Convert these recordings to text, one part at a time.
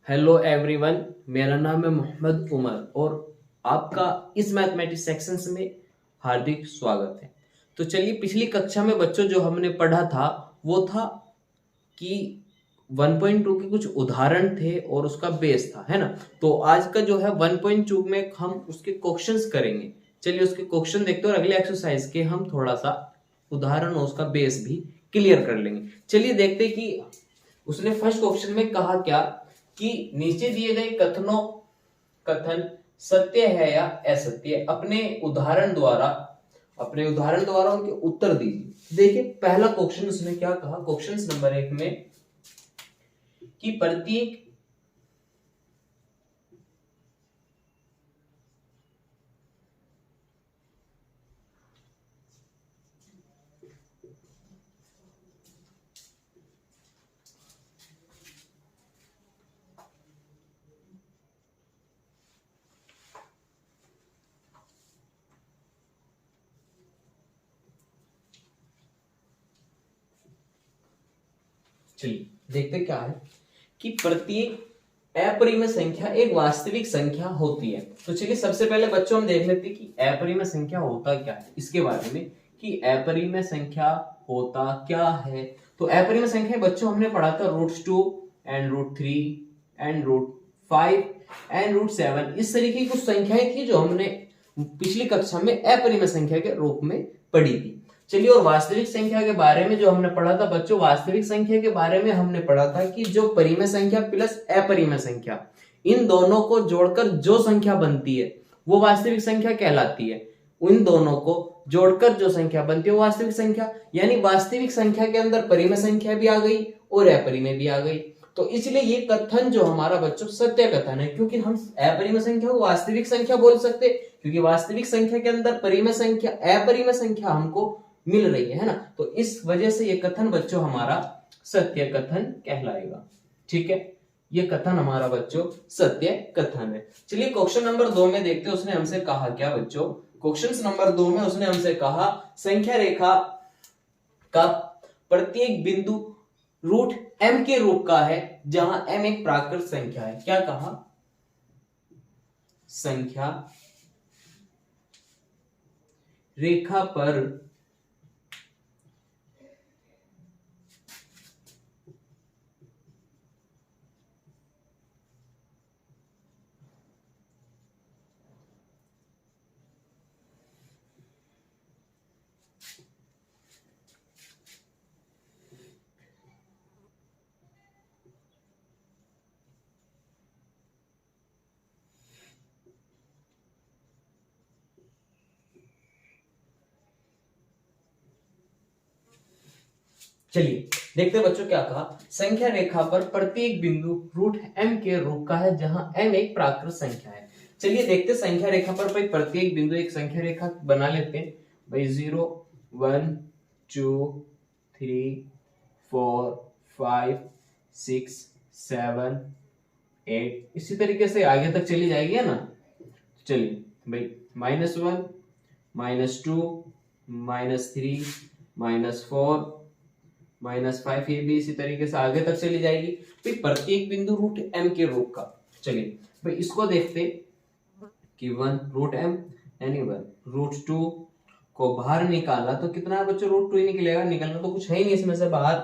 Hello everyone, मेरा नाम है मोहम्मद उमर और आपका इस मैथमेटिक्स सेक्शन में हार्दिक स्वागत है। तो चलिए, पिछली कक्षा में बच्चों जो हमने पढ़ा था वो था कि 1.2 के कुछ उदाहरण थे और उसका बेस था, है ना। तो आज का जो है 1.2 में हम उसके क्वेश्चंस करेंगे। चलिए उसके क्वेश्चन देखते हैं और अगले एक्सरसाइज के हम थोड़ा सा उदाहरण और उसका बेस भी क्लियर कर लेंगे। चलिए देखते हैं कि उसने फर्स्ट क्वेश्चन में कहा क्या कि नीचे दिए गए कथन सत्य है या असत्य, अपने उदाहरण द्वारा उनके उत्तर दीजिए। देखिए पहला क्वेश्चन उसने क्या कहा, क्वेश्चन नंबर 1 में कि प्रत्येक चलिए देखते क्या है कि प्रत्येक अपरिमेय संख्या एक वास्तविक संख्या होती है। तो चलिए सबसे पहले बच्चों हम देख लेते हैं कि अपरिमेय संख्या होता क्या है, इसके बारे में कि अपरिमेय संख्या होता क्या है। तो अपरिमेय संख्या बच्चों हमने पढ़ा था √2 एंड √3 एंड √5 एंड √7, इस तरीके की कुछ संख्याएं थी जो हमने पिछली कक्षा में अपरिमेय संख्या के रूप में पढ़ी थी। चलिए और वास्तविक संख्या के बारे में जो हमने पढ़ा था बच्चों, वास्तविक संख्या के बारे में हमने पढ़ा था कि जो परिमेय संख्या प्लस अपरिमेय संख्या, इन दोनों को जोड़कर जो संख्या बनती है वो वास्तविक संख्या कहलाती है। उन दोनों को जोड़कर जो संख्या बनती है वो वास्तविक संख्या, यानी वास्तविक संख्या के अंदर परिमेय संख्या भी आ गई और अपरिमेय भी आ गई। तो इसलिए ये कथन जो हमारा बच्चों सत्य कथन है, क्योंकि हम अपरिमेय संख्या को वास्तविक संख्या बोल सकते, क्योंकि वास्तविक संख्या के अंदर परिमेय संख्या अपरिमेय संख्या हमको मिल रही है ना। तो इस वजह से ये कथन बच्चों हमारा सत्य कथन कहलाएगा। ठीक है, ये कथन हमारा बच्चों सत्य कथन है। चलिए क्वेश्चन नंबर 2 में देखते हैं उसने हमसे कहा क्या बच्चों। क्वेश्चन नंबर 2 में उसने हमसे कहा संख्या रेखा का प्रत्येक बिंदु √m के रूप का है जहां m एक प्राकृत संख्या है। क्या कहा, संख्या रेखा पर चलिए देखते हैं बच्चों क्या कहा, संख्या रेखा पर प्रत्येक बिंदु √m के रूप का है जहां m एक प्राकृत संख्या है। चलिए देखते हैं संख्या रेखा पर भाई प्रत्येक बिंदु एक संख्या रेखा बना लेते हैं भाई। 0 1 2 3 4 5 6 7 8, इसी तरीके से आगे तक चली जाएगी है ना। चलिए भाई -1 -2 -3 -4 -5, ये भी इसी तरीके से आगे तक चली जाएगी। भाई प्रत्येक बिंदु √m के रूप का। चलिए भाई इसको देखते कि 1 √m यानी 1 √2 को बाहर निकाला तो कितना है बच्चों, √2 ही निकलेगा, निकलना तो कुछ है ही नहीं इसमें से बाहर।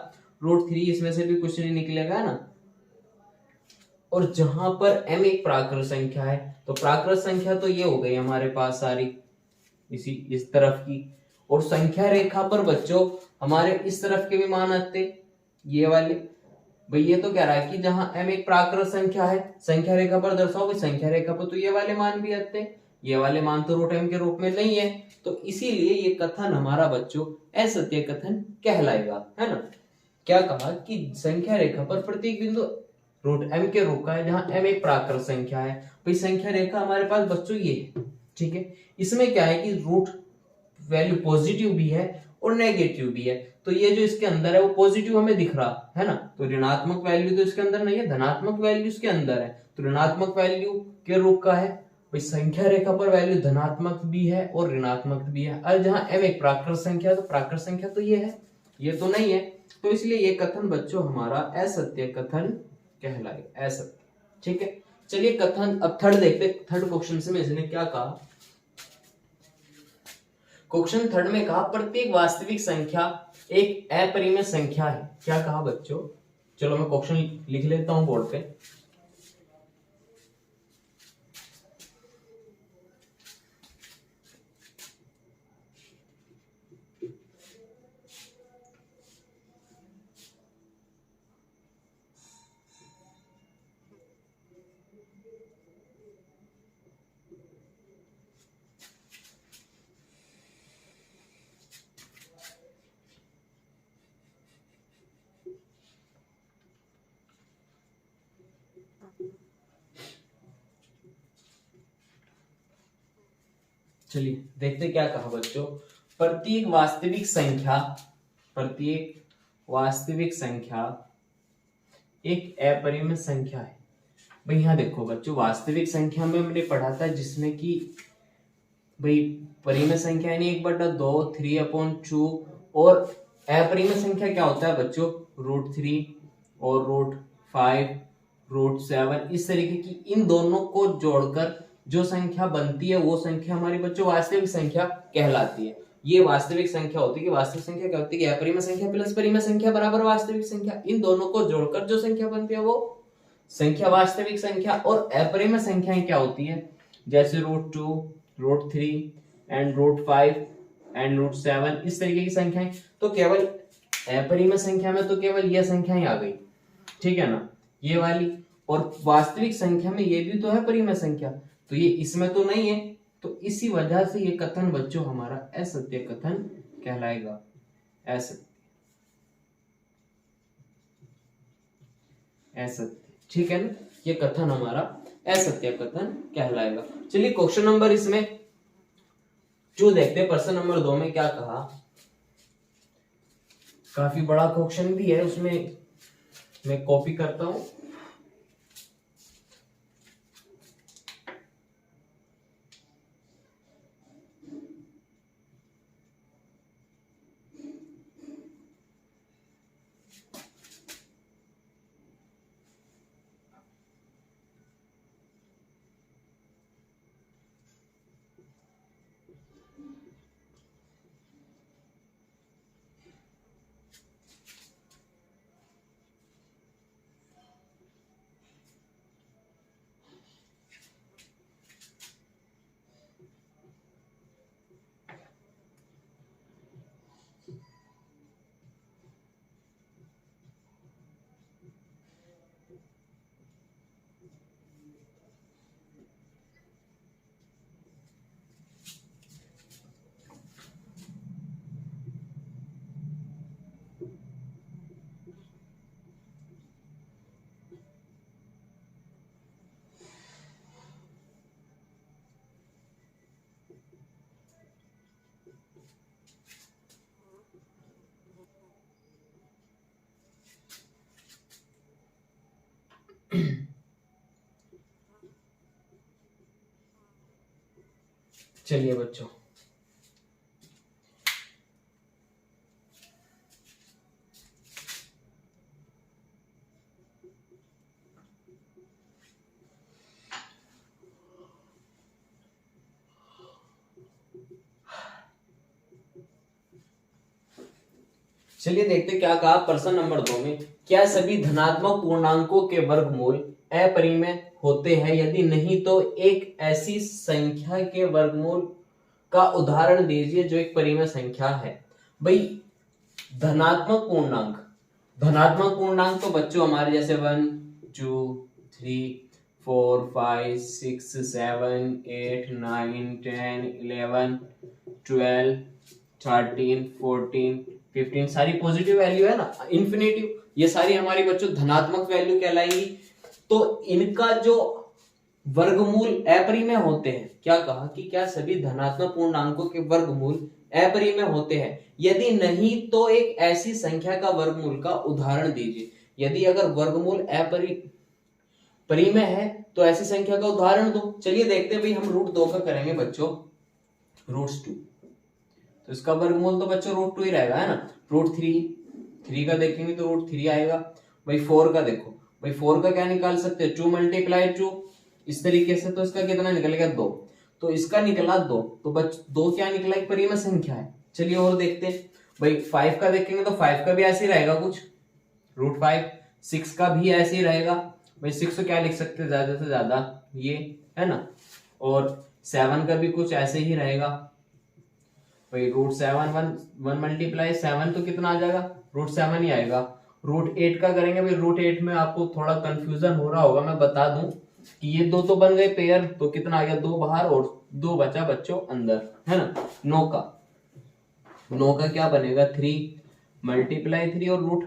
√3 इसमें से भी कुछ नहीं निकलेगा ना। और जहां पर m एक प्राकृत संख्या है तो प्राकृत संख्या तो ये हो गई हमारे पास सारी इस तरफ की, और संख्या रेखा पर बच्चों हमारे इस तरफ के भी मान आते ये वाले। भाई ये तो कह रहा है कि जहां m एक प्राकृत संख्या है संख्या रेखा पर दर्शाओगे, संख्या रेखा पर तो ये वाले मान भी आते हैं, ये वाले मान तो √m के रूप में नहीं है। तो इसीलिए ये कथन हमारा बच्चों असत्य कथन कहलाएगा, है ना। क्या कहा कि संख्या रेखा पर प्रत्येक बिंदु √m के रूप का है जहां m एक प्राकृत संख्या है। भाई संख्या रेखा हमारे पास बच्चों ये है, ठीक है। इसमें क्या है कि रूट वैल्यू पॉजिटिव भी है और नेगेटिव भी है। तो ये जो इसके अंदर है वो पॉजिटिव हमें दिख रहा है ना, तो ऋणात्मक वैल्यू तो इसके अंदर नहीं है, धनात्मक वैल्यू इसके अंदर है। तो ऋणात्मक वैल्यू के रूप का है। भाई संख्या रेखा पर वैल्यू धनात्मक भी है और ऋणात्मक भी है। और जहां m एक प्राकृत संख्या तो प्राकृत संख्या तो ये है, ये तो नहीं है। तो इसलिए ये कथन बच्चों हमारा असत्य कथन कहलाएगा, असत्य। ठीक है, चलिए कथन अब थर्ड देखते, थर्ड क्वेश्चन से में इसने क्या कहा। क्वेश्चन थर्ड में कहा प्रत्येक वास्तविक संख्या एक अपरिमेय संख्या है। क्या कहा बच्चों, चलो मैं क्वेश्चन लिख लेता हूं बोर्ड पे। चलिए देखते क्या कहा बच्चों। प्रत्येक वास्तविक संख्या, प्रत्येक वास्तविक संख्या एक अपरिमेय संख्या है। भाई यहाँ देखो बच्चों, वास्तविक संख्या में हमने पढ़ा था जिसमें कि भाई परिमेय संख्या यानी 1/2, 3/2, और अपरिमेय संख्या क्या होता है बच्चों, √3 और √5, √7, इस तरीके की इन दोनों को जोड़कर जो संख्या बनती है वो संख्या हमारी बच्चों वास्तविक संख्या कहलाती है। ये वास्तविक संख्या होती है कि वास्तविक संख्या क्या होती है, अपरिमेय संख्या प्लस परिमेय संख्या बराबर वास्तविक संख्या, इन दोनों को जोड़कर जो संख्या बनती है वो संख्या वास्तविक संख्या। और अपरिमेय संख्याएं क्या होती है, जैसे √2, √3 एंड √5 एंड √7, इस तरीके की संख्याएं। तो केवल अपरिमेय संख्या में तो केवल ये संख्याएं आ गई, ठीक है ना, ये वाली। और वास्तविक संख्या में ये भी तो है परिमेय संख्या, तो ये इसमें तो नहीं है, तो इसी वजह से ये कथन बच्चों हमारा असत्य कथन कहलाएगा। असत्य, असत्य, ठीक है ना, ये कथन हमारा असत्य कथन कहलाएगा। चलिए क्वेश्चन नंबर इसमें जो देखते हैं, प्रश्न नंबर 2 में क्या कहा। काफी बड़ा क्वेश्चन भी है, उसमें मैं कॉपी करता हूं। चलिए बच्चों, चलिए देखते क्या कहा प्रश्न नंबर 2 में। क्या सभी धनात्मक पूर्णांकों के वर्गमूल अपरिमेय होते हैं, यदि नहीं तो एक ऐसी संख्या के वर्गमूल का उदाहरण दीजिए जो एक परिमेय संख्या है। भाई धनात्मक पूर्णांक, धनात्मक पूर्णांक तो बच्चों हमारे जैसे 1, 2, 3, 4, 5, 6, 7, 8, 9, 10, 11, 12, 13, 14, 15 सारी पॉजिटिव वैल्यू है ना, इन्फिनेटिव, ये सारी हमारी बच्चों धनात्मक वैल्यू कहलाएंगी। तो इनका जो वर्गमूल अपरिमेय होते हैं, क्या कहा कि क्या सभी धनात्मक पूर्णांकों के वर्गमूल अपरिमेय होते हैं, यदि नहीं तो एक ऐसी संख्या का वर्गमूल का उदाहरण दीजिए। यदि अगर वर्गमूल परिमेय है तो ऐसी संख्या का उदाहरण दो। चलिए देखते हैं भाई, हम √2 का करेंगे बच्चों, √2, तो इसका वर्गमूल तो बच्चों √2 ही रहेगा, है ना। √3 का देखेंगे तो √3 आएगा। भाई 4 का देखो, भाई 4 का क्या निकाल सकते हैं, 2 × 2, इस तरीके से। तो इसका कितना निकल गया, 2। तो इसका निकला 2, तो बच 2 क्या निकला, एक परिमेय संख्या है। चलिए और देखते हैं भाई, 5 का देखेंगे तो 5 का भी ऐसे ही रहेगा कुछ, √5। 6 का भी ऐसे ही रहेगा भाई, 6 को क्या लिख सकते हैं ज्यादा से ज्यादा, ये है ना। और 7 का भी कुछ ऐसे ही रहेगा भाई, √7, 1 × 7 तो कितना आ जाएगा, √7 ही आएगा। √8 का करेंगे भाई, √8 में आपको थोड़ा कंफ्यूजन हो रहा होगा, मैं बता दूं कि ये दो तो बन गए पेयर, तो कितना आ गया, 2 बाहर और 2 बचा बच्चों अंदर, है ना। 9 का क्या बनेगा, 3 × 3 और रूट,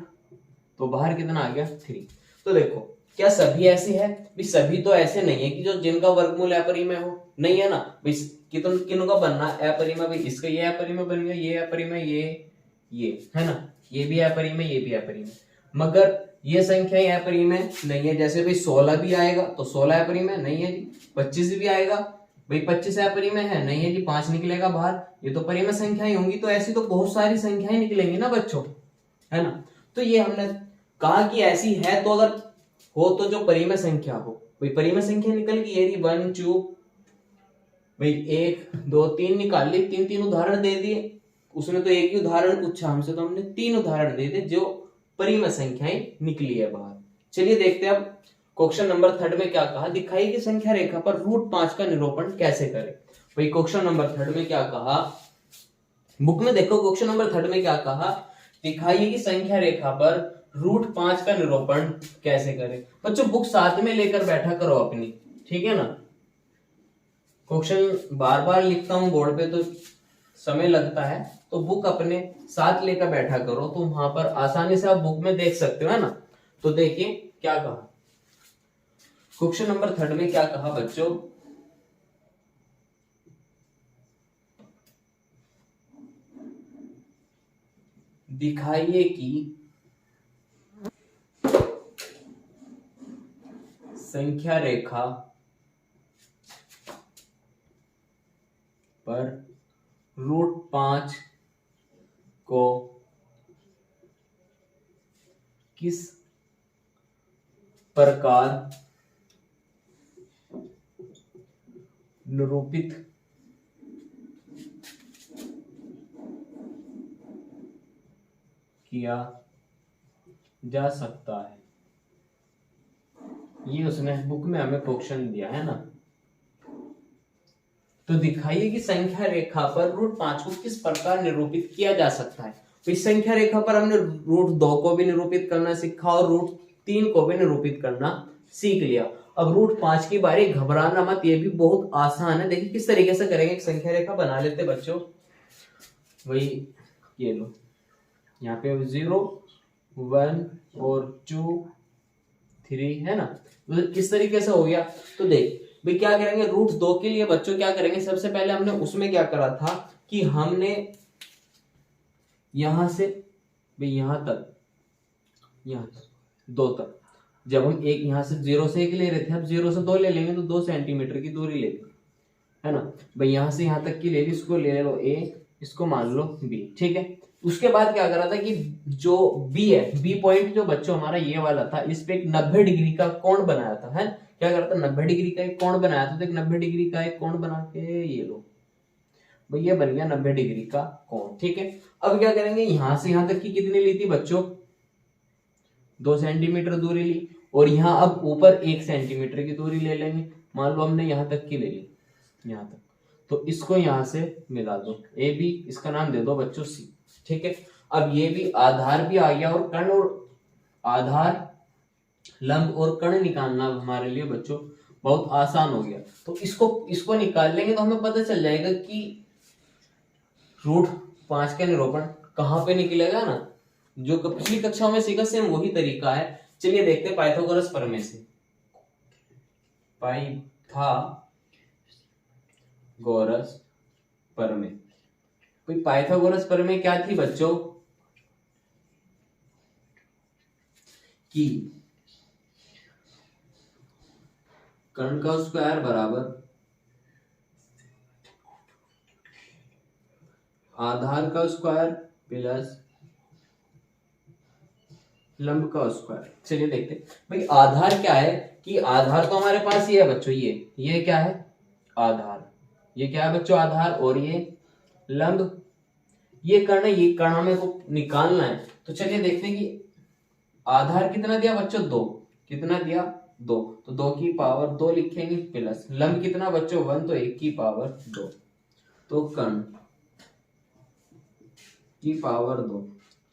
तो बाहर कितना आ गया, 3। तो देखो क्या सभी ऐसे है भी, सभी तो ऐसे नहीं है कि जो जिनका वर्गमूल अपरिमेय हो, नहीं है ना भाई। किन का बनना अपरिमेय भाई, इसका ये अपरिमेय बन गया, ये अपरिमेय, ये है ना, ये भी अपरिमेय, ये भी अपरिमेय। मगर ये संख्या अपरिमेय नहीं है, जैसे भाई 16 भी आएगा तो 16 अपरिमेय नहीं है जी। 25 भी आएगा भाई, 25 अपरिमेय है नहीं है जी, 5 निकलेगा बाहर, ये तो परिमेय संख्याएं होंगी। तो ऐसी तो बहुत सारी संख्याएं निकलेंगी ना बच्चों, है ना। तो ये हमने कहा कि ऐसी है, तो अगर हो तो जो परिमेय संख्या हो, भाई परिमेय संख्या निकल गई, ये 1 2 भाई, 1 2 3 निकाल ली, 3 उदाहरण दे दिए। उसने तो एक ही उदाहरण पूछा हमसे, तो हमने 3 उदाहरण दे दिए जो परिमेय संख्याएं निकली है बाहर। चलिए देखते हैं अब क्वेश्चन नंबर 3 में क्या कहा, दिखाइए कि संख्या रेखा पर √5 का निरूपण कैसे करें। भाई क्वेश्चन नंबर 3 में क्या कहा, बुक में देखो क्वेश्चन नंबर 3 में क्या कहा, दिखाइए कि संख्या रेखा पर √5 का निरूपण कैसे करें। बच्चों बुक साथ में लेकर बैठा करो अपनी, ठीक है ना। क्वेश्चन बार बार लिखता हूं बोर्ड पे तो समय लगता है, तो बुक अपने साथ लेकर बैठा करो, तो वहां पर आसानी से आप बुक में देख सकते हो, है ना। तो देखिए क्या कहा, क्वेश्चन नंबर 3 में क्या कहा बच्चों, दिखाइए कि संख्या रेखा पर √5 को किस प्रकार निरूपित किया जा सकता है। ये उसने बुक में हमें क्वेश्चन दिया है ना। तो दिखाइए कि संख्या रेखा पर √5 को किस प्रकार निरूपित किया जा सकता है। तो इस संख्या रेखा पर हमने √2 को भी निरूपित करना सीखा और √3 को भी निरूपित करना सीख लिया। अब √5 की बारी, घबराना मत, ये भी बहुत आसान है। देखिए किस तरीके से करेंगे, एक संख्या रेखा बना लेते बच्चों, वही ये लो, यहाँ पे 0 1 और 2 3 है ना। तो किस तरीके से हो गया, तो देख भाई क्या करेंगे, √2 के लिए बच्चों क्या करेंगे, सबसे पहले हमने उसमें क्या करा था कि हमने यहां से भाई यहां तक 2 तक, जब हम एक यहां से 0 से 1 ले रहे थे, अब 0 से 2 ले लेंगे तो 2 सेंटीमीटर की दूरी ले ली, है ना भाई। यहां से यहां तक की ले ली, इसको ले लो A, इसको मान लो B, ठीक है। उसके बाद क्या करा था कि जो B है, B पॉइंट जो बच्चों हमारा ये वाला था, इस पे एक 90 डिग्री का कोण बनाया था, है क्या करा था, 90 डिग्री का एक कोण बनाया था। तो एक 90 डिग्री का एक कोण बना के ये लो भाई, ये बन गया 90 डिग्री का कोण, ठीक है। अब क्या करेंगे, यहां से यहां तक की कितनी ली थी बच्चों, 2 सेंटीमीटर दूरी ली, और यहाँ अब ऊपर 1 सेंटीमीटर की दूरी ले लेंगे। मान लो हमने यहां तक की ले ली, यहां तक, तो इसको यहां से मिला दो, ए बी, इसका नाम दे दो बच्चों सी, ठीक है। अब ये भी आधार भी आ गया, और कर्ण और आधार, लंब और कर्ण निकालना हमारे लिए बच्चों बहुत आसान हो गया। तो इसको निकाल लेंगे तो हमें पता चल जाएगा कि √5 का निरूपण कहां पे निकलेगा ना, जो पिछली कक्षाओं में सीखा सेम वही तरीका है। चलिए देखते हैं पाइथागोरस प्रमेय से, पाइथागोरस प्रमेय। कोई पाइथागोरस प्रमेय क्या थी बच्चों, कि कर्ण का स्क्वायर बराबर आधार का स्क्वायर प्लस लंब का स्क्वायर। चलिए देखते हैं भाई आधार क्या है, कि आधार तो हमारे पास ये है बच्चों, ये क्या है आधार, ये क्या है बच्चों आधार, और ये लंब, ये कर्ण है, ये कर्ण हमें को निकालना है। तो चलिए देखते हैं कि आधार कितना दिया बच्चों 2, कितना दिया 2, तो 2 की पावर 2 लिखेंगे प्लस लंब कितना बच्चों 1, तो 1 की पावर 2, तो कर्ण की पावर 2,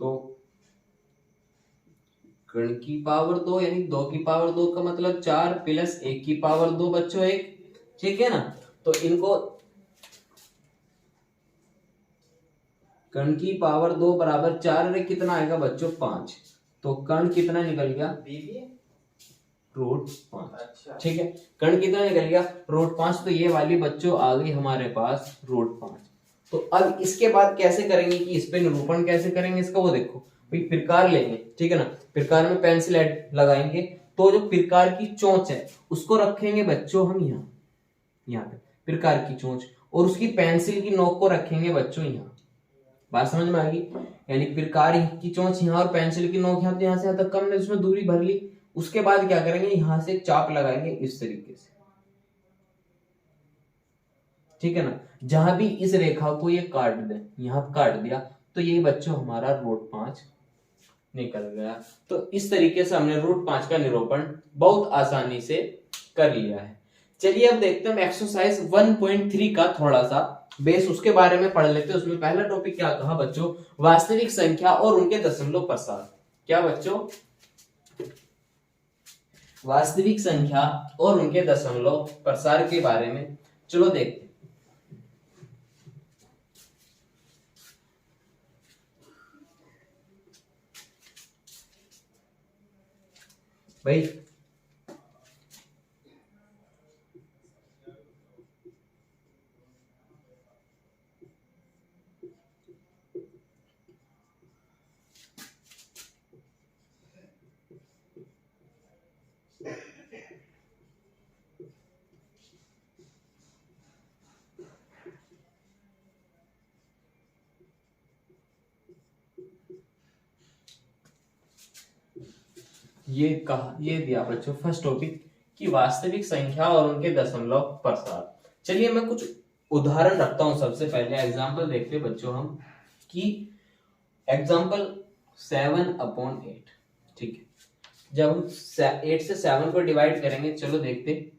तो कर्ण की पावर 2 यानी 2 की पावर 2 का मतलब 4 प्लस 1 की पावर 2 बच्चों 1, ठीक है ना। तो इनको कर्ण की पावर 2 बराबर 4 रे कितना आएगा बच्चों 5, तो कर्ण कितना निकल गया √5। अच्छा ठीक है, कर्ण कितना निकल गया √5, तो ये वाली बच्चों आ गई हमारे पास √5। तो अब इसके बाद कैसे करेंगे कि इस पे निरूपण कैसे करेंगे इसका, वो देखो भाई प्रकार लेंगे, ठीक है ना, प्रकार में पेंसिल लगाएंगे, तो जो प्रकार की चोंच है उसको रखेंगे बच्चों हम यहाँ पे प्रकार की चोंच, और उसकी पेंसिल की नोक को रखेंगे बच्चों यहाँ। बात समझ में आ गई, यानी प्रकार की चोंच यहाँ और पेंसिल की नोक यहाँ, तो यहाँ से यहाँ तक हमने उसमें दूरी भर ली। उसके बाद क्या करेंगे, यहाँ से चाप लगाएंगे इस तरीके से, ठीक है ना, जहां भी इस रेखा को ये काट दे, यहाँ काट दिया, तो ये बच्चों हमारा √5 निकल गया। तो इस तरीके से हमने √5 का निरूपण बहुत आसानी से कर लिया है। चलिए अब देखते हैं एक्सरसाइज 1.3 का थोड़ा सा बेस उसके बारे में पढ़ लेते हैं। उसमें पहला टॉपिक क्या कहा बच्चों, वास्तविक संख्या और उनके दशमलव प्रसार। क्या बच्चों, वास्तविक संख्या और उनके दशमलव प्रसार के बारे में चलो देखते हैं। भाई ये दिया बच्चों फर्स्ट टॉपिक कि वास्तविक संख्या और उनके दशमलव प्रसार। चलिए मैं कुछ उदाहरण रखता हूं, सबसे पहले एग्जांपल देखते हैं बच्चों हम कि एग्जांपल 7/8, ठीक है, जब हम 8 से 7 को डिवाइड करेंगे, चलो देखते,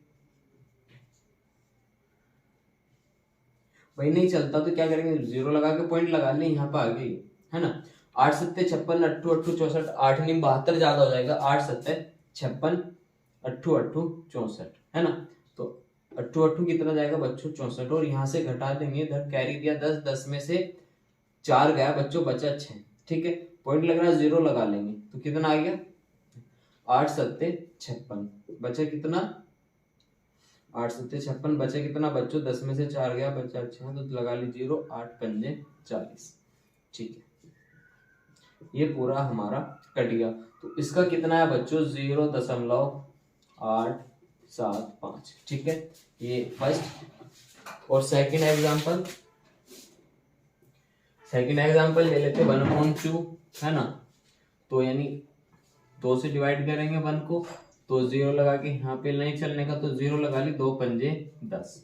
वही नहीं चलता तो क्या करेंगे, 0 लगा के पॉइंट लगा लें, यहाँ पे आ गई है ना, 8 सत्ते 56, 8 8 64, 8 9 72 ज्यादा हो जाएगा, 8 सत्ते 56, 8 8 64 है ना, तो 8 8 कितना जाएगा बच्चों 64, और यहाँ से घटा देंगे, इधर कैरी दिया 10, 10 में से 4 गया बच्चों, बचा 6, ठीक है, पॉइंट लग रहा है 0 लगा लेंगे, तो कितना आ गया 8 सत्ते 56, बचा कितना 8 सत्ते 56, बचा कितना बच्चों, 10 में से 4 गया, बचा 6, तो लगा ली 0, 8 पंजे 40, ठीक है, ये पूरा हमारा कट गया। तो इसका कितना है बच्चों 0.875, ठीक है, ये फर्स्ट। और सेकंड एग्जांपल ले लेते 1/2 है ना, तो यानी 2 से डिवाइड करेंगे 1 को, तो 0 लगा के यहाँ पे नहीं चलने का, तो 0 लगा ली, 2 पंजे 10,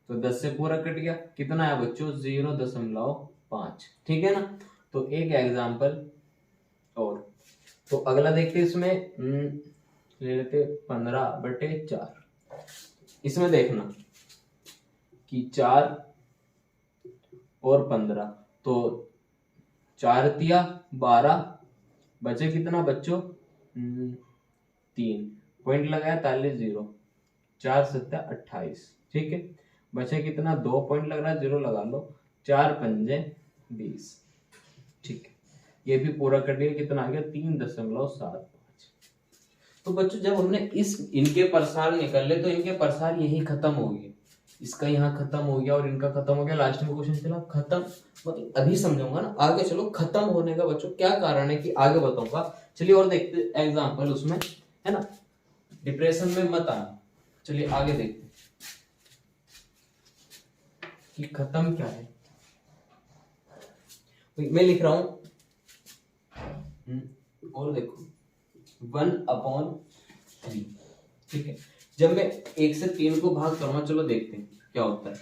तो 10 से पूरा कट गया, कितना है बच्चों 0.5, ठीक है ना। तो एक एग्जांपल और, तो अगला देखते इसमें ले लेते 15/4। इसमें देखना कि 4 और 15, तो 4 तिया 12, बचे कितना बच्चों 3, पॉइंट लगाया ताले 0, 4 सत्ता 28, ठीक है, बचे कितना 2, पॉइंट लग रहा है 0 लगा लो, 4 पंजे 20, ठीक है, ये भी पूरा कर दिया, कितना आ गया 3.75। तो बच्चों जब हमने इनके प्रसार निकल तो इनके प्रसार यही खत्म हो गए, इसका यहाँ खत्म हो गया और इनका खत्म हो गया, लास्ट में क्वेश्चन चला खत्म, मतलब अभी समझाऊंगा ना आगे, चलो खत्म होने का बच्चों क्या कारण है कि आगे बताऊंगा। चलिए और देखते एग्जांपल उसमें, है ना, डिप्रेशन में मत आना। चलिए आगे देखते कि खत्म क्या है, मैं लिख रहा हूं, और देखो 1/3। ठीक है, जब मैं 1 से 3 को भाग करूंगा, चलो देखते हैं क्या होता है।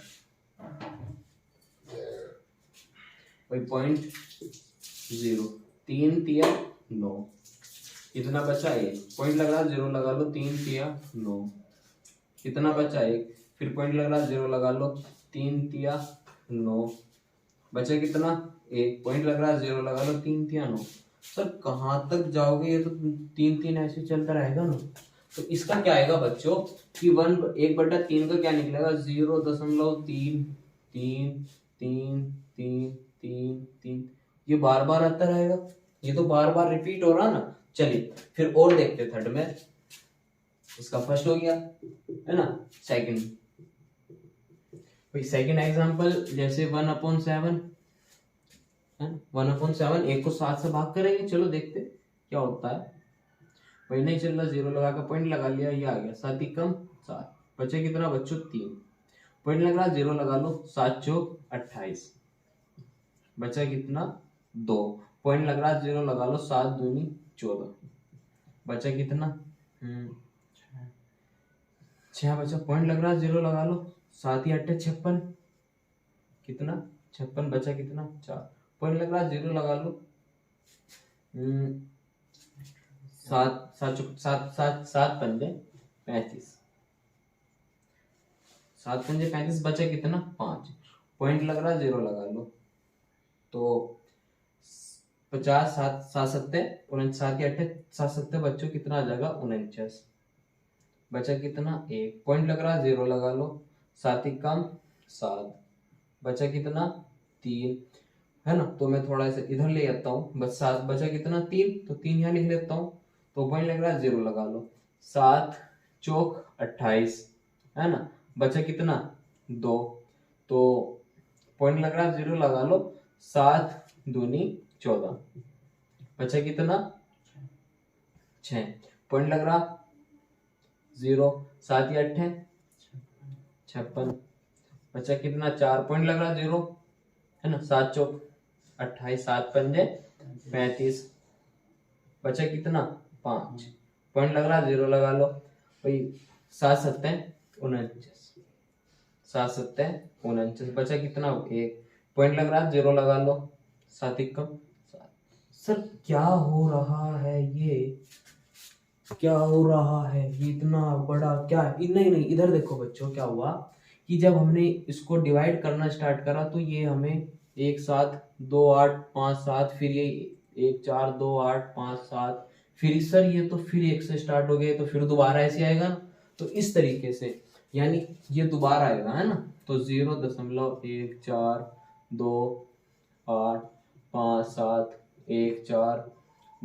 भाई 0.0, 3 तिया 9, कितना बचा 1, पॉइंट लग रहा 0 लगा लो, 3 तिया 9, कितना बचा 1, फिर पॉइंट लग रहा 0 लगा लो, 3 तिया 9, बचा कितना 1, पॉइंट लग रहा 0 लगा लो, 3 तिया 9। सर कहाँ तक जाओगे, ये तो 3 ऐसे चलता रहेगा ना। तो इसका क्या आएगा बच्चों कि 1/3 का क्या निकलेगा, 0.33333, ये बार बार आता रहेगा, ये तो बार बार रिपीट हो रहा ना। चलिए फिर और देखते थर्ड में, इसका फर्स्ट हो गया है ना। सेकंड, भाई सेकंड एग्जांपल जैसे 1/7 है, 1/7, 1 को 7 से भाग करेंगे, चलो देखते क्या होता है। भाई नहीं चल रहा, 0 लगा कर पॉइंट लगा लिया, ये आ गया 7 कम 7, बचे कितना बच्चों 3, पॉइंट लग रहा 0 लगा लो, 7 चौक 28, बचा कितना 2, पॉइंट लग रहा 0 लगा लो, 7 दूनी 14, बचा कितना 6, बचा पॉइंट लग रहा 0 लगा लो, 7 या 8 56, कितना 56, बचा कितना 4, पॉइंट लग रहा 0 लगा लो, 7 पंजे 35, 7 पंजे 35, बचा कितना 5, पॉइंट लग रहा 0 लगा लो, तो 50, 7 7 7 या 8 7 बच्चों कितना आ जाएगा 49, बचा कितना 1, पॉइंट लग रहा 0 लगा लो, 7 कम 7, बचा कितना 3 है ना। तो मैं थोड़ा सा इधर ले आता हूँ, बस 7 बचा कितना 3, तो 3 यहाँ लिख लेता हूँ, तो पॉइंट लग रहा 0 लगा लो, 7 चौक 28 है ना, बचा कितना 2, तो पॉइंट लग रहा 0 लगा लो, 7 दूनी 14, बचा कितना 6, पॉइंट लग रहा 0, 7 या 8 56, बचा कितना 4, पॉइंट लग रहा 0 है ना, 7 चौक 28, 7 पंजे 35, बचा कितना 5, पॉइंट लग रहा 0 लगा लो, भाई 7 7 49, 7 7 49, बचा कितना 1, पॉइंट लग रहा 0 लगा लो, 7 कम 7। सर क्या हो रहा है, ये क्या हो रहा है, ये इतना बड़ा क्या है? नहीं इधर देखो बच्चों, क्या हुआ कि जब हमने इसको डिवाइड करना स्टार्ट करा तो ये हमें 1 7 2 8 5 7, फिर ये 1 4 2 8 5 7, फिर सर ये तो फिर 1 से स्टार्ट हो गए, तो फिर दोबारा ऐसे आएगा ना। तो इस तरीके से यानी ये दोबारा आएगा है ना, तो 0.1 4 2 8 5 7 1 4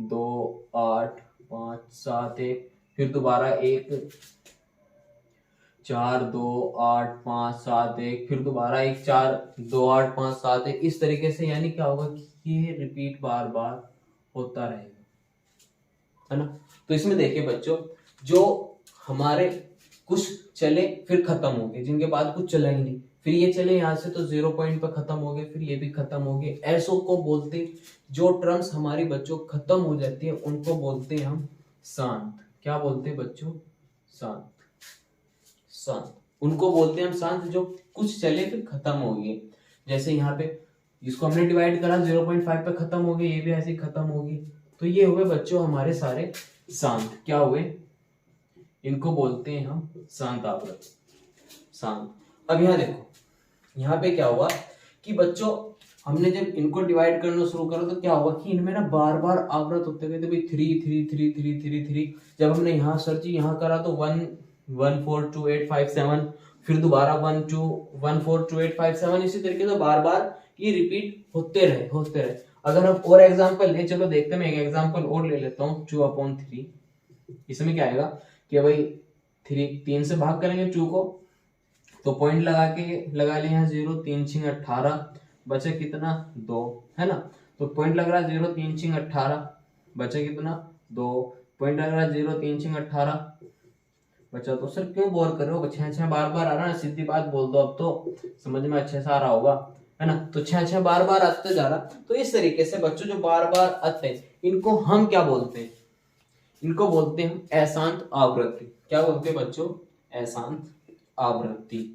2 8 5 7 1, फिर दोबारा 1 4 2 8 5 7 1, फिर दोबारा 1 4 2 8 5 7 1, इस तरीके से। यानी क्या होगा कि ये रिपीट बार बार होता रहेगा है ना। तो इसमें देखिए बच्चों, जो हमारे कुछ चले फिर खत्म हो गए, जिनके बाद कुछ चला ही नहीं, फिर ये चले यहाँ से तो 0 पॉइंट पर खत्म हो गए, फिर ये भी खत्म हो गए, ऐसो को बोलते, जो टर्म्स हमारी बच्चों खत्म हो जाती है उनको बोलते हैं हम शांत। क्या बोलते हैं बच्चों? शांत। शांत उनको बोलते हैं हम शांत, जो कुछ चले फिर खत्म हो गए। जैसे यहाँ पे इसको हमने डिवाइड करा 0.5 पे खत्म हो गए, ये भी ऐसे ही खत्म हो गई। तो ये हुए बच्चों हमारे सारे शांत। क्या हुए? इनको बोलते हैं हम शांत आवर्त। शांत। अब यहाँ देखो, यहाँ पे क्या हुआ कि बच्चों हमने जब इनको डिवाइड करना शुरू करा तो क्या हुआ कि इनमें ना बार बार आवृत होते गए थे भाई, 3 3 3 3 3 3। जब हमने यहाँ सर्च यहाँ करा तो 1 1 4 2 8 5 7, फिर दोबारा 1 2 1 4 2 8 5 7, इसी तरीके से बार बार ये रिपीट होते रहे। अगर हम और एग्जांपल ले, चलो देखते हैं, मैं एक एग्जांपल और ले लेता हूँ 2/3। इसमें क्या आएगा कि भाई 3 से भाग करेंगे 2 को, तो पॉइंट लगा ले यहाँ 0, 3 6 18, बचे कितना 2 है ना। तो पॉइंट लग रहा है 0 3 6 18, बचे कितना 2, पॉइंट लग रहा है 0 3 6 18, बचा। तो सर क्यों बोर कर रहे हो? 6 बार बार आ रहा है, सीधी बात बोल दो, अब तो समझ में अच्छे से आ रहा होगा है ना। तो 6 बार बार आते जा रहा। तो इस तरीके से बच्चों जो बार बार आते हैं इनको हम क्या बोलते हैं? इनको बोलते हैं हम अशांत आवृत्ति। क्या बोलते हैं बच्चों? अशांत आवृत्ति।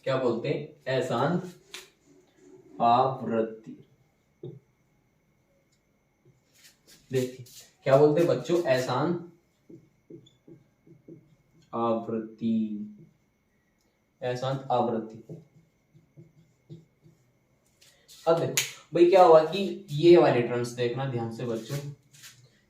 क्या बोलते हैं? अशांत आवृत्ति। देखिए क्या बोलते हैं बच्चों? अशांत आवृत्ति। अशांत आवृत्ति। अब देखो भाई क्या हुआ कि ये वाले टर्म्स देखना ध्यान से बच्चों,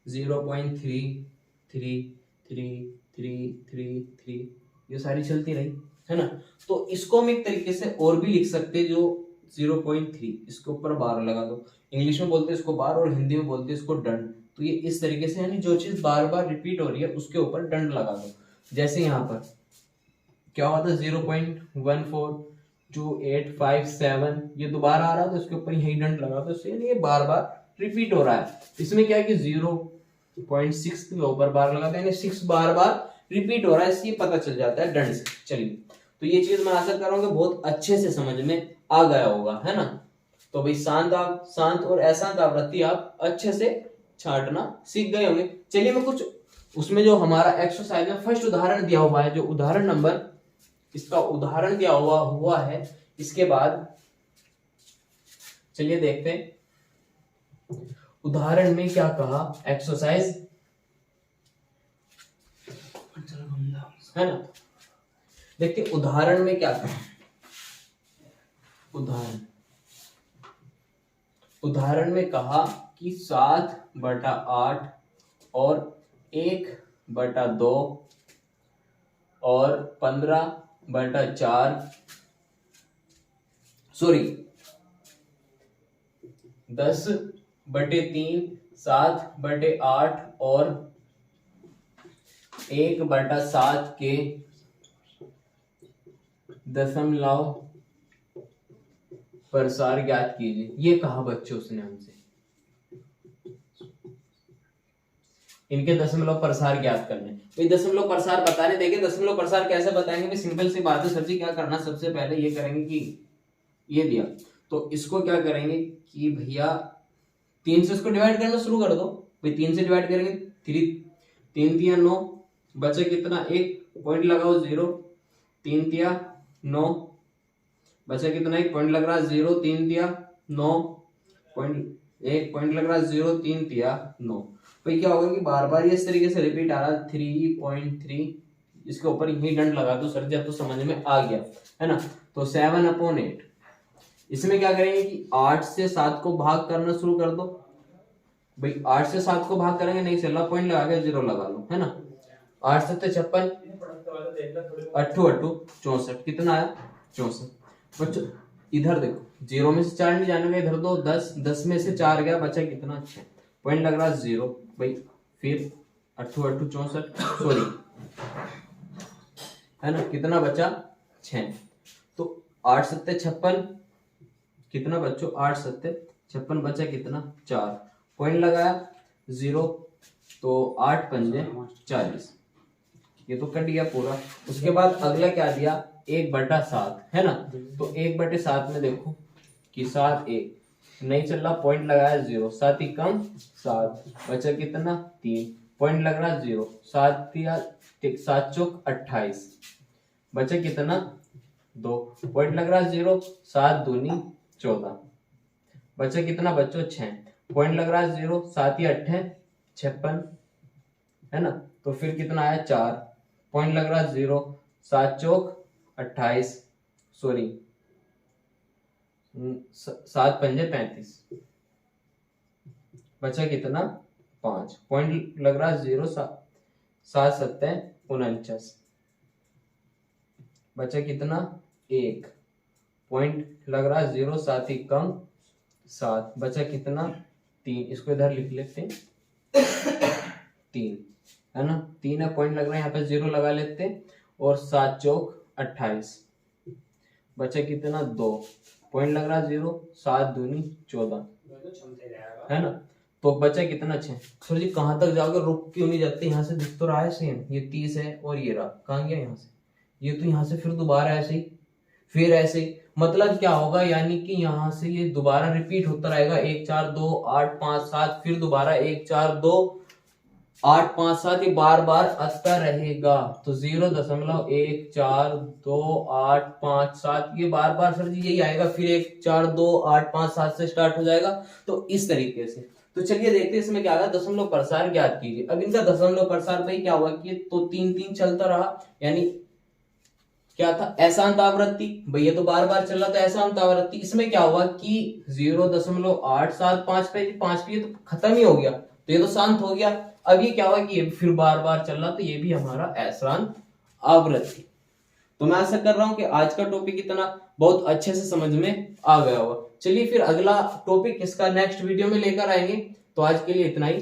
0.333333 ये सारी चलती रही है ना। तो इसको हम एक तरीके से और भी लिख सकते हैं, जो 0.3 इसके ऊपर बार लगा दो। इंग्लिश में बोलते हैं इसको बार और हिंदी में बोलते हैं इसको दंड। तो ये इस तरीके से, यानी जो चीज बार बार रिपीट हो रही है उसके ऊपर दंड लगा दो। जैसे यहाँ पर क्या हुआ था, 0.142857 ये दोबारा आ रहा है तो इसके ऊपर यही दंड लगा दो, इससे ये बार बार रिपीट हो रहा है। इसमें क्या है कि 0.6 के ऊपर बार लगाते हैं, 6 बार बार रिपीट हो रहा है, इसलिए पता चल जाता है दंड से। चलिए तो ये चीज मैं आशा कर रहा हूँ कि बहुत अच्छे से समझ में आ गया होगा, है ना। तो भाई शांत और अशांत आवृत्ति आप अच्छे से छांटना सीख गए होंगे। चलिए मैं कुछ उसमें जो हमारा एक्सरसाइज में फर्स्ट उदाहरण दिया हुआ है, जो उदाहरण नंबर इसका उदाहरण दिया हुआ है, इसके बाद चलिए देखते हैं उदाहरण में क्या कहा। एक्सरसाइज है ना, देखते उदाहरण में क्या कहा। उदाहरण में कहा कि 7/8 और 1/2 और 15/4 सॉरी 10/3 7/8 और 1/7 के दशमलव प्रसार ज्ञात कीजिए। ये कहा बच्चों उसने हमसे, इनके दशमलव प्रसार ज्ञात करने। तो दशमलव प्रसार बताने देंगे। दशमलव प्रसार कैसे बताएंगे? भी सिंपल सी बात है सर जी। क्या करना, सबसे पहले ये करेंगे कि ये दिया तो इसको क्या करेंगे कि भैया 3 से इसको डिवाइड करना शुरू कर दो। भाई 3 से डिवाइड करेंगे 3 3 9 बचे कितना, 1 पॉइंट लगाओ 0 3 तिया 9 बचा कितना, 1 पॉइंट लग रहा 0 3 तिया 9 पॉइंट 1 पॉइंट लग रहा 0 3 तिया 9। भाई क्या होगा कि बार बार ये इस तरीके से रिपीट आ रहा 3.3, इसके ऊपर यही दंड लगा दो सर जी, अब तो समझ में आ गया है ना। तो 7/8 इसमें क्या करेंगे कि 8 से 7 को भाग करना शुरू कर दो। भाई 8 से 7 को भाग करेंगे नहीं चल रहा, पॉइंट लगा के 0 लगा लो, है ना। 8 7 56 8 64 कितना आया 64। बच्चों इधर देखो 0 में से 4 नहीं जाने का, इधर दो 10 में से 4 गया, बचा कितना 6, पॉइंट लग रहा 0। भाई फिर 8 64 सॉरी है ना, कितना बचा 6। तो 8 7 56 कितना बच्चों, 8 7 56 बचा कितना 4, पॉइंट लगाया 0 तो 8 पंजे 40, ये तो कट गया पूरा। उसके बाद अगला क्या दिया 1/7 है ना। तो 1/7 में देखो कि 7 1 नहीं चल रहा, पॉइंट लगाया 0 7 ही कम 7 बचा कितना 3, पॉइंट लग रहा 0 7 7 चौक 28 बचा कितना 2, पॉइंट लग रहा 0 7 दूनी 14 बचा कितना बच्चों 6, पॉइंट लग रहा 0 7 8 56 है ना। तो फिर कितना आया 4, पॉइंट लग रहा 0 7 चौक 28 सॉरी 7 पंजे 35 बचा कितना 5, पॉइंट लग रहा 0 7 7 49 बचा कितना 1, पॉइंट लग रहा 0 7 ही कम 7 बचा कितना 3, इसको इधर लिख लेते हैं 3 है ना, 3 है, पॉइंट लग रहा है यहाँ पे 0 लगा लेते हैं और 7 चौक 28 बचा कितना 2, पॉइंट लग रहा 0 7 दूनी 14 है ना। तो बचा कितना 6। सर जी कहां तक जाओगे, रुक क्यों नहीं जाते, यहाँ से दिख तो रहा है सेम, ये 30 है और ये रहा कहां गया यहाँ से, ये तो यहाँ से फिर दोबारा ऐसे ही फिर ऐसे, मतलब क्या होगा, यानी कि यहाँ से ये दोबारा रिपीट होता रहेगा, 1 4 2 8 5 7, फिर दोबारा 1 4 2 8 5 7, ये बार बार आता रहेगा। तो 0.142857 ये बार बार सर जी यही आएगा, फिर 1 4 2 8 5 7 से स्टार्ट हो जाएगा। तो इस तरीके से, तो चलिए देखते हैं इसमें क्या आएगा। दशमलव प्रसार ज्ञात कीजिए। अब इनका दशमलव प्रसार भाई क्या हुआ कि तो 3 3 चलता रहा, यानी क्या था, अशांत आवृत्ति, भैया तो बार बार चल रहा था अशांत आवृत्ति। इसमें क्या हुआ कि 0.875 पे 5 पे तो खत्म ही हो गया, तो ये तो शांत हो गया। अब ये क्या हुआ कि ये फिर बार बार चल रहा, तो ये भी हमारा अशांत आवृत्ति। तो मैं आशा कर रहा हूं कि आज का टॉपिक इतना बहुत अच्छे से समझ में आ गया होगा। चलिए फिर अगला टॉपिक इसका नेक्स्ट वीडियो में लेकर आएंगे। तो आज के लिए इतना ही।